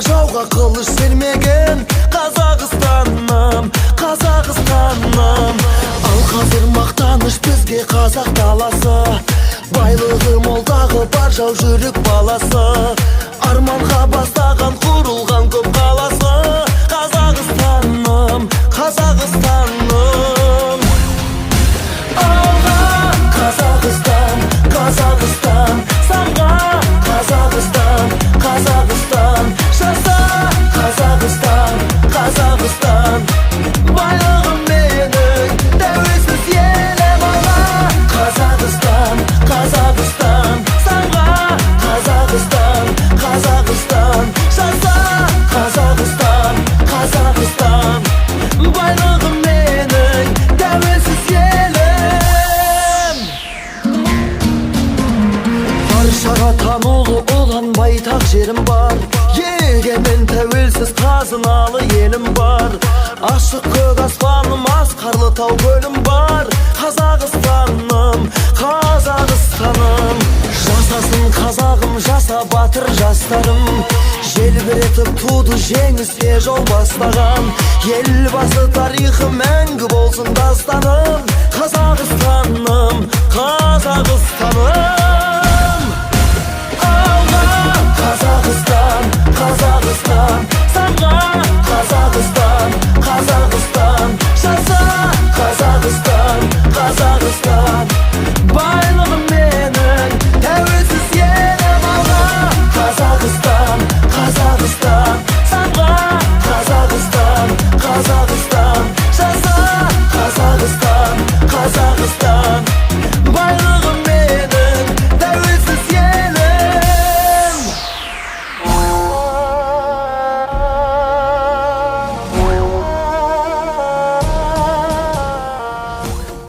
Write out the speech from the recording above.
бірақ жауға қылыш сермеген Қазақстаным, Қазақстаным. Ал қазір мақтаныш бізге қазақ даласы, байлығы молдағы бар жау жүрек баласы, арманға бастаған құрылған көп қаласы. Қазақстаным, Қазақстаным. Алға Қазақстан, Қазақстан, самға Қазақстан, Қазақстан, жаса Қазақстан, Қазақстан. Байлығым менің тәуелсіз елім. Алға Қазақстан, Қазақстан, самға Қазақстан, Қазақстан, жаса Қазақстан, Қазақстан. Байлығым менің тәуелсіз елім. Баршаға танулы ұлан байтақ жерім бар, егемен тәуелсіз қазыналы елім бар. Ашық көк аспаным, асқарлы тау көлім бар. Қазақстаным, Қазақстаным. Жасасын қазағым, жаса батыр жастарым. Желбіретіп туды жеңіске жол бастаған, елбасы тарихы мәңгі болсын дастаным.